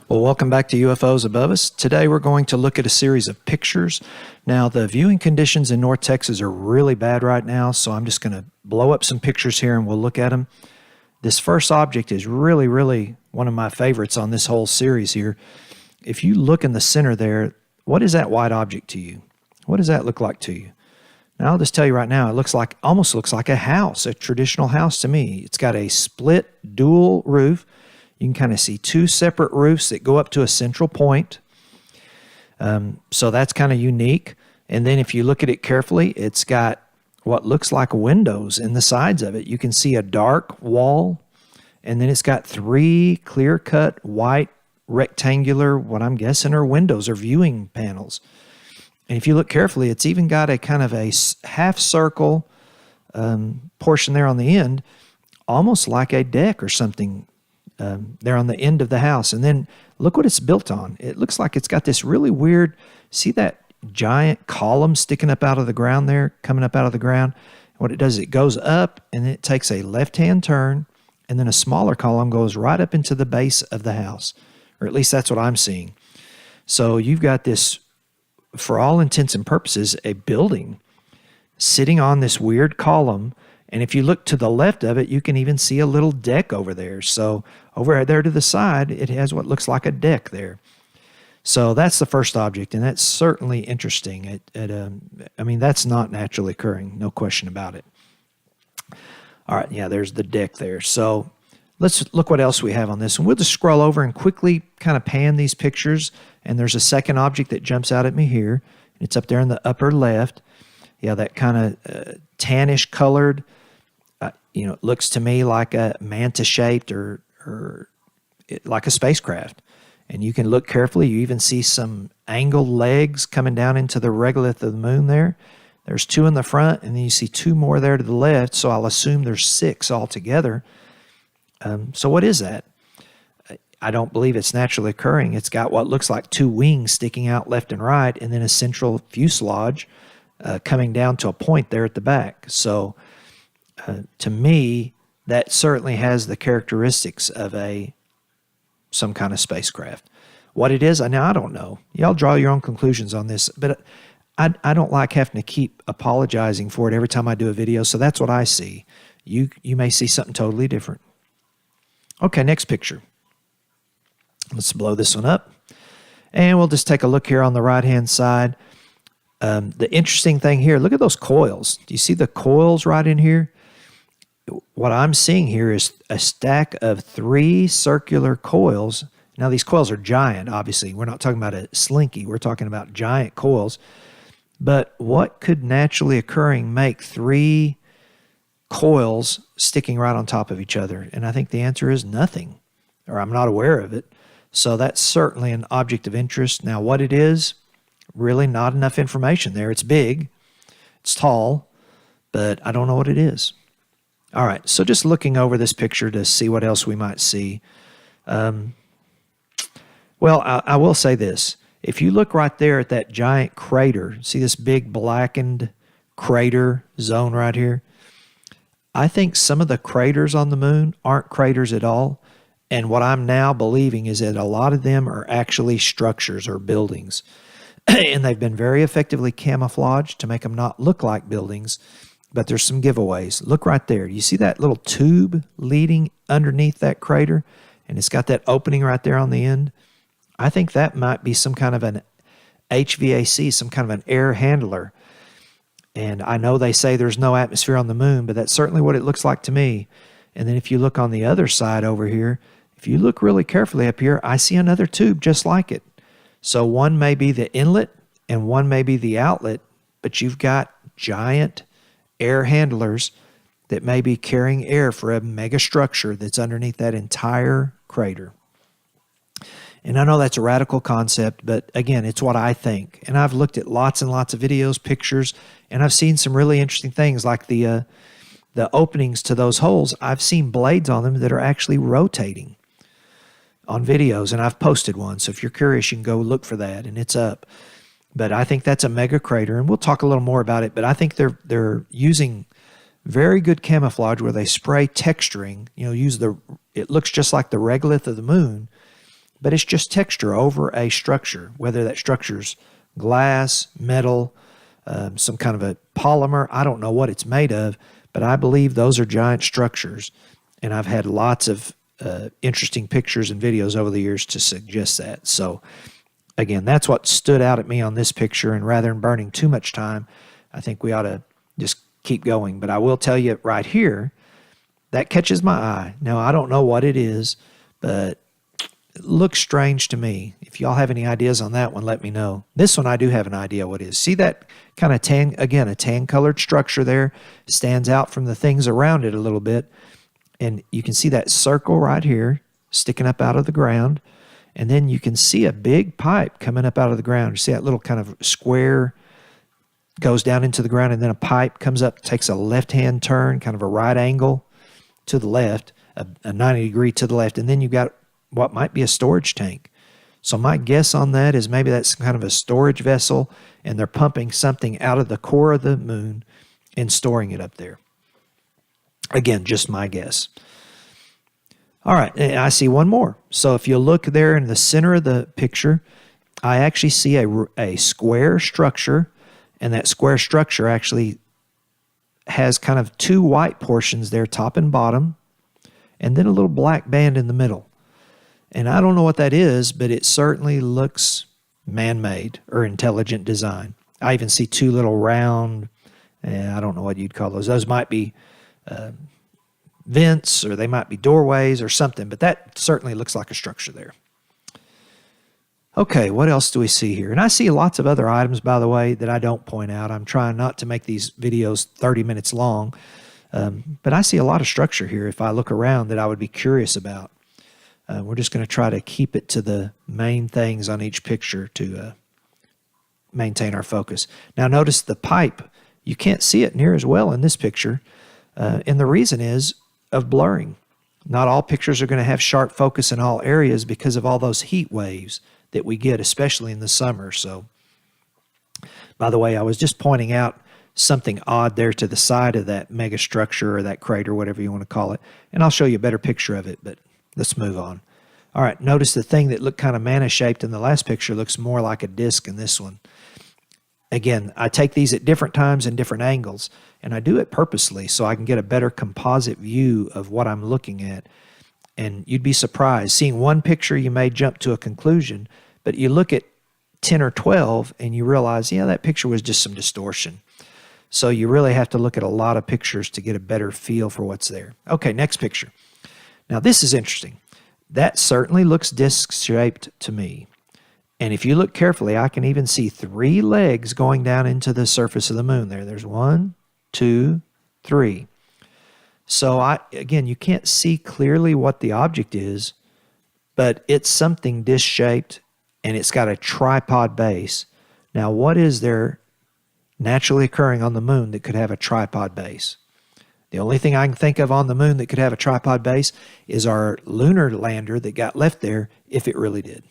Well, welcome back to UFOs Above Us. Today we're going to look at a series of pictures. Now, the viewing conditions in North Texas are really bad right now, so I'm just going to blow up some pictures here and we'll look at them. This first object is really one of my favorites on this whole series here. If you look in the center there, what is that white object to you? What does that look like to you? Now, I'll just tell you right now, it almost looks like a house, a traditional house to me. It's got a split dual roof. You can kind of see two separate roofs that go up to a central point. So that's kind of unique. And then if you look at it carefully, it's got what looks like windows in the sides of it. You can see a dark wall, and then it's got three clear-cut white rectangular, what I'm guessing are windows or viewing panels. And if you look carefully, it's even got a kind of a half circle portion there on the end, almost like a deck or something. There on the end of the house. And then look what it's built on. It looks like it's got this really weird, see that giant column sticking up out of the ground there, coming up out of the ground? What it does is it goes up and then it takes a left-hand turn, and then a smaller column goes right up into the base of the house. Or at least that's what I'm seeing. So you've got this, for all intents and purposes, a building sitting on this weird column. And if you look to the left of it, you can even see a little deck over there. So over there to the side, it has what looks like a deck there. So that's the first object, and that's certainly interesting. I mean, that's not naturally occurring, no question about it. All right, yeah, there's the deck there. So let's look what else we have on this. And we'll just scroll over and quickly kind of pan these pictures. And there's a second object that jumps out at me here. It's up there in the upper left. Yeah, that kind of tannish colored, it looks to me like a mantis-shaped or like a spacecraft. And you can look carefully. You even see some angled legs coming down into the regolith of the moon there. There's two in the front, and then you see two more there to the left, so I'll assume there's six altogether. So what is that? I don't believe it's naturally occurring. It's got what looks like two wings sticking out left and right, and then a central fuselage coming down to a point there at the back. So to me, that certainly has the characteristics of some kind of spacecraft. What it is, now I don't know. Y'all draw your own conclusions on this, but I don't like having to keep apologizing for it every time I do a video, so that's what I see. You may see something totally different. Okay, next picture. Let's blow this one up. And we'll just take a look here on the right-hand side. The interesting thing here, look at those coils. Do you see the coils right in here? What I'm seeing here is a stack of three circular coils. Now, these coils are giant, obviously. We're not talking about a slinky. We're talking about giant coils. But what could naturally occurring make three coils sticking right on top of each other? And I think the answer is nothing, or I'm not aware of it. So that's certainly an object of interest. Now, what it is, really not enough information there. It's big, it's tall, but I don't know what it is. All right, so just looking over this picture to see what else we might see. Well, I will say this. If you look right there at that giant crater, see this big blackened crater zone right here? I think some of the craters on the moon aren't craters at all. And what I'm now believing is that a lot of them are actually structures or buildings. And they've been very effectively camouflaged to make them not look like buildings. But there's some giveaways. Look right there. You see that little tube leading underneath that crater? And it's got that opening right there on the end. I think that might be some kind of an HVAC, some kind of an air handler. And I know they say there's no atmosphere on the moon, but that's certainly what it looks like to me. And then if you look on the other side over here, if you look really carefully up here, I see another tube just like it. So one may be the inlet and one may be the outlet, but you've got giant air handlers that may be carrying air for a mega structure that's underneath that entire crater. And I know that's a radical concept, but again, it's what I think. And I've looked at lots and lots of videos, pictures, and I've seen some really interesting things like the openings to those holes. I've seen blades on them that are actually rotating on videos, and I've posted one. So if you're curious, you can go look for that, and it's up. But I think that's a mega crater, and we'll talk a little more about it. But I think they're using very good camouflage where they spray texturing. It looks just like the regolith of the moon, but it's just texture over a structure, whether that structure's glass, metal, some kind of a polymer. I don't know what it's made of, but I believe those are giant structures. And I've had lots of interesting pictures and videos over the years to suggest that. So again, that's what stood out at me on this picture. And rather than burning too much time, I think we ought to just keep going. But I will tell you right here, that catches my eye. Now, I don't know what it is, but it looks strange to me. If y'all have any ideas on that one, let me know. This one, I do have an idea what it is. See that kind of tan, again, a tan-colored structure there stands out from the things around it a little bit. And you can see that circle right here sticking up out of the ground. And then you can see a big pipe coming up out of the ground. You see that little kind of square goes down into the ground, and then a pipe comes up, takes a left-hand turn, kind of a right angle to the left, a 90-degree to the left. And then you've got what might be a storage tank. So my guess on that is maybe that's kind of a storage vessel, and they're pumping something out of the core of the moon and storing it up there. Again, just my guess. All right, I see one more. So if you look there in the center of the picture, I actually see a square structure, and that square structure actually has kind of two white portions there, top and bottom, and then a little black band in the middle. And I don't know what that is, but it certainly looks man-made or intelligent design. I even see two little round, I don't know what you'd call those. Those might be vents, or they might be doorways or something, but that certainly looks like a structure there. Okay, what else do we see here? And I see lots of other items, by the way, that I don't point out. I'm trying not to make these videos 30 minutes long, but I see a lot of structure here if I look around that I would be curious about. We're just going to try to keep it to the main things on each picture to maintain our focus. Now notice the pipe. You can't see it near as well in this picture, and the reason is of blurring. Not all pictures are going to have sharp focus in all areas because of all those heat waves that we get, especially in the summer. So, by the way, I was just pointing out something odd there to the side of that mega structure or that crater, whatever you want to call it, and I'll show you a better picture of it, but let's move on. All right, notice the thing that looked kind of mantis-shaped in the last picture looks more like a disc in this one. Again, I take these at different times and different angles, and I do it purposely so I can get a better composite view of what I'm looking at. And you'd be surprised. Seeing one picture, you may jump to a conclusion, but you look at 10 or 12 and you realize, yeah, that picture was just some distortion. So you really have to look at a lot of pictures to get a better feel for what's there. Okay, next picture. Now this is interesting. That certainly looks disc-shaped to me. And if you look carefully, I can even see 3 legs going down into the surface of the moon there. There's 1, 2, 3. So again, you can't see clearly what the object is, but it's something disc-shaped, and it's got a tripod base. Now, what is there naturally occurring on the moon that could have a tripod base? The only thing I can think of on the moon that could have a tripod base is our lunar lander that got left there, if it really did.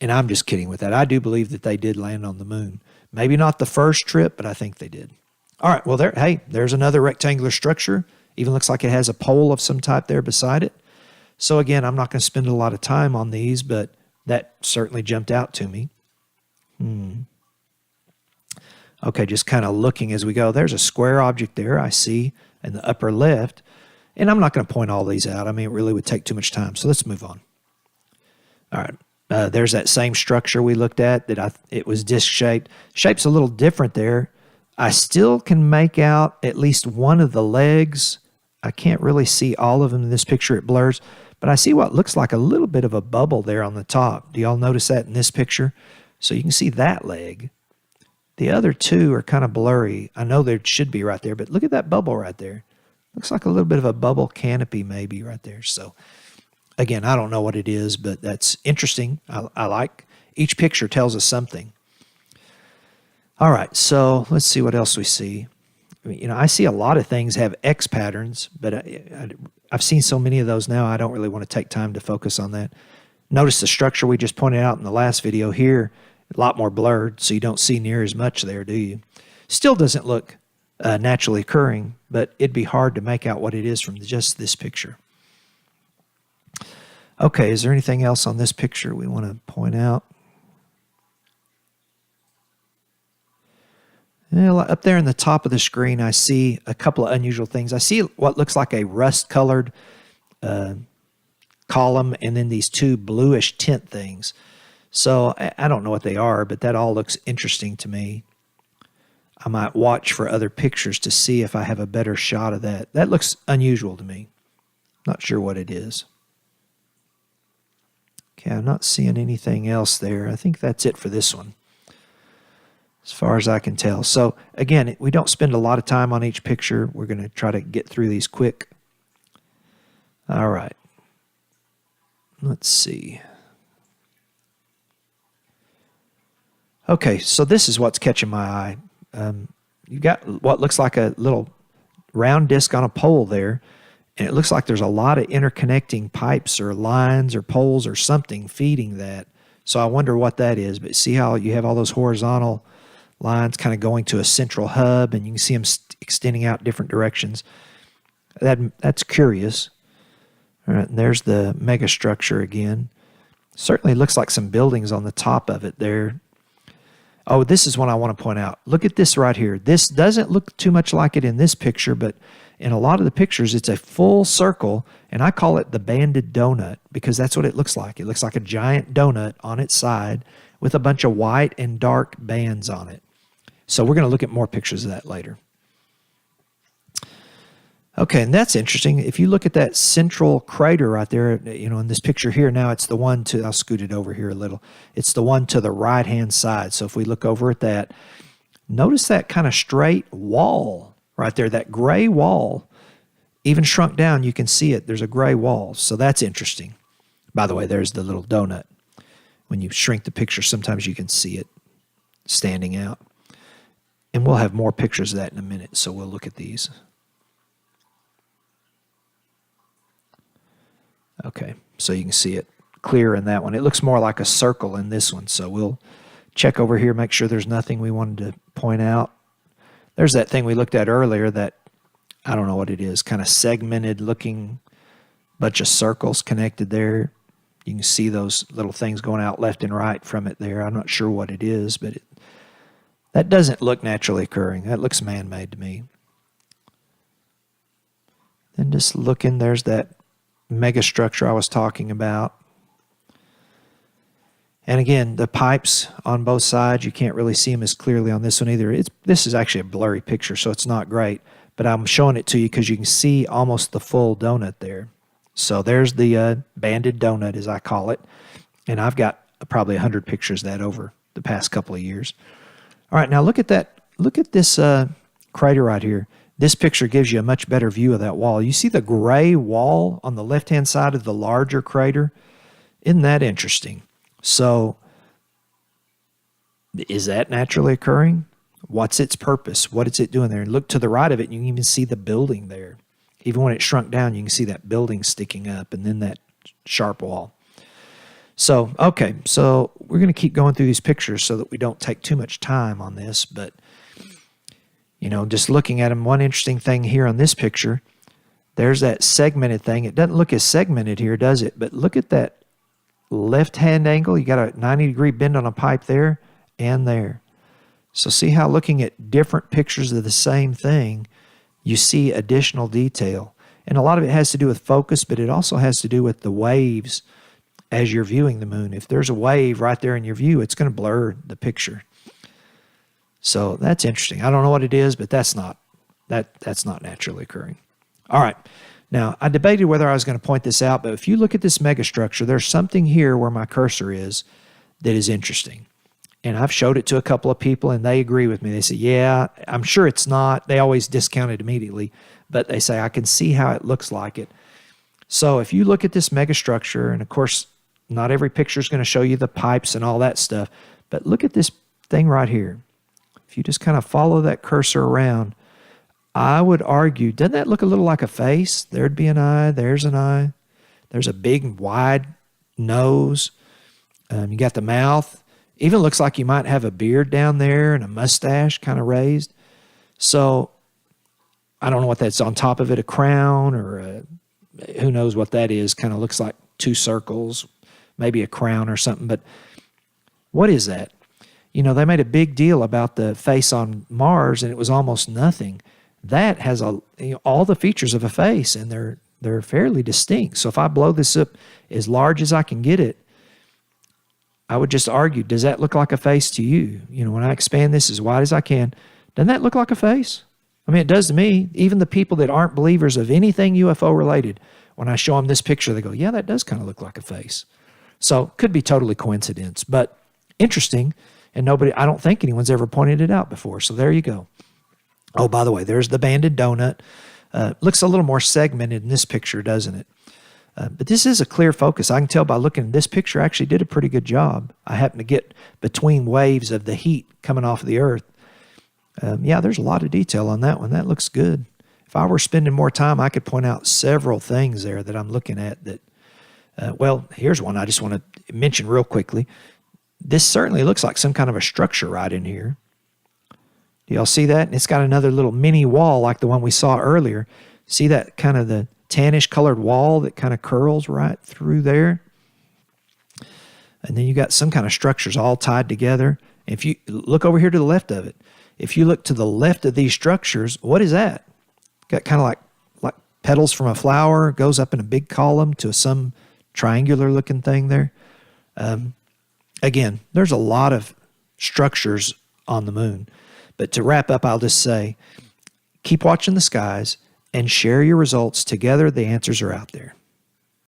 And I'm just kidding with that. I do believe that they did land on the moon. Maybe not the first trip, but I think they did. All right, well, there's another rectangular structure. Even looks like it has a pole of some type there beside it. So again, I'm not going to spend a lot of time on these, but that certainly jumped out to me. Okay, just kind of looking as we go. There's a square object there I see in the upper left. And I'm not going to point all these out. I mean, it really would take too much time. So let's move on. All right. There's that same structure we looked at that it was disc-shaped. Shape's a little different there. I still can make out at least one of the legs. I can't really see all of them in this picture. It blurs. But I see what looks like a little bit of a bubble there on the top. Do y'all notice that in this picture? So you can see that leg. The other two are kind of blurry. I know there should be right there, but look at that bubble right there. Looks like a little bit of a bubble canopy maybe right there. So again, I don't know what it is, but that's interesting. I like each picture tells us something. All right, so let's see what else we see. I see a lot of things have X patterns, but I've seen so many of those now, I don't really want to take time to focus on that. Notice the structure we just pointed out in the last video here, a lot more blurred, so you don't see near as much there, do you? Still doesn't look naturally occurring, but it'd be hard to make out what it is from just this picture. Okay, is there anything else on this picture we want to point out? Well, up there in the top of the screen, I see a couple of unusual things. I see what looks like a rust-colored column and then these two bluish tint things. So I don't know what they are, but that all looks interesting to me. I might watch for other pictures to see if I have a better shot of that. That looks unusual to me. Not sure what it is. Okay, I'm not seeing anything else there. I think that's it for this one, as far as I can tell. So again, we don't spend a lot of time on each picture. We're going to try to get through these quick. All right. Let's see. Okay, so this is what's catching my eye. You've got what looks like a little round disc on a pole there, and it looks like there's a lot of interconnecting pipes or lines or poles or something feeding that. So I wonder what that is. But see how you have all those horizontal lines kind of going to a central hub, and you can see them extending out different directions. That's curious. All right, and there's the megastructure again. Certainly looks like some buildings on the top of it there. Oh, this is one I want to point out. Look at this right here. This doesn't look too much like it in this picture, but in a lot of the pictures, it's a full circle, and I call it the banded donut because that's what it looks like. It looks like a giant donut on its side with a bunch of white and dark bands on it. So we're going to look at more pictures of that later. Okay, and that's interesting. If you look at that central crater right there, in this picture here, now it's the one to, I'll scoot it over here a little. It's the one to the right-hand side. So if we look over at that, notice that kind of straight wall right there, that gray wall. Even shrunk down, you can see it. There's a gray wall. So that's interesting. By the way, there's the little donut. When you shrink the picture, sometimes you can see it standing out. And we'll have more pictures of that in a minute, so we'll look at these. Okay, so you can see it clear in that one. It looks more like a circle in this one, so we'll check over here, make sure there's nothing we wanted to point out. There's that thing we looked at earlier that, I don't know what it is, kind of segmented looking bunch of circles connected there. You can see those little things going out left and right from it there. I'm not sure what it is, but that doesn't look naturally occurring. That looks man-made to me. Then just looking, there's that megastructure I was talking about. And again, the pipes on both sides, you can't really see them as clearly on this one either. This is actually a blurry picture, so it's not great. But I'm showing it to you because you can see almost the full donut there. So there's the banded donut, as I call it. And I've got probably 100 pictures of that over the past couple of years. All right, now look at that. Look at this crater right here. This picture gives you a much better view of that wall. You see the gray wall on the left-hand side of the larger crater? Isn't that interesting? So, is that naturally occurring? What's its purpose? What is it doing there? And look to the right of it, and you can even see the building there. Even when it shrunk down, you can see that building sticking up and then that sharp wall. So, okay, so we're going to keep going through these pictures so that we don't take too much time on this, but just looking at them, one interesting thing here on this picture, there's that segmented thing. It doesn't look as segmented here, does it? But look at that left-hand angle. You got a 90-degree bend on a pipe there and there. So see how looking at different pictures of the same thing, you see additional detail. And a lot of it has to do with focus, but it also has to do with the waves as you're viewing the moon. If there's a wave right there in your view, it's going to blur the picture. So that's interesting. I don't know what it is, but that's not naturally occurring. All right. Now, I debated whether I was going to point this out, but if you look at this megastructure, there's something here where my cursor is that is interesting. And I've showed it to a couple of people, and they agree with me. They say, yeah, I'm sure it's not. They always discount it immediately, but they say, I can see how it looks like it. So if you look at this megastructure, and of course, not every picture is going to show you the pipes and all that stuff, but look at this thing right here. If you just kind of follow that cursor around, I would argue, doesn't that look a little like a face? There'd be an eye. There's an eye. There's a big, wide nose. You got the mouth. Even looks like you might have a beard down there and a mustache kind of raised. So I don't know what that's on top of it, a crown or who knows what that is. Kind of looks like two circles, maybe a crown or something. But what is that? You know, they made a big deal about the face on Mars, and it was almost nothing. That has all the features of a face, and they're fairly distinct. So if I blow this up as large as I can get it, I would just argue, does that look like a face to you? You know, when I expand this as wide as I can, doesn't that look like a face? I mean, it does to me. Even the people that aren't believers of anything UFO related, when I show them this picture, they go, yeah, that does kind of look like a face. So could be totally coincidence, but interesting. And I don't think anyone's ever pointed it out before. So there you go. Oh, by the way, there's the banded donut. Looks a little more segmented in this picture, doesn't it? But this is a clear focus. I can tell by looking at this picture, I actually did a pretty good job. I happen to get between waves of the heat coming off of the Earth. Yeah, there's a lot of detail on that one. That looks good. If I were spending more time, I could point out several things there that I'm looking at that, well, here's one I just want to mention real quickly. This certainly looks like some kind of a structure right in here. Do y'all see that? And it's got another little mini wall like the one we saw earlier. See that kind of the tannish colored wall that kind of curls right through there? And then you got some kind of structures all tied together. If you look over here to the left of it, if you look to the left of these structures, what is that? Got kind of like petals from a flower, goes up in a big column to some triangular looking thing there. Again, there's a lot of structures on the moon. But to wrap up, I'll just say, keep watching the skies and share your results. Together, the answers are out there.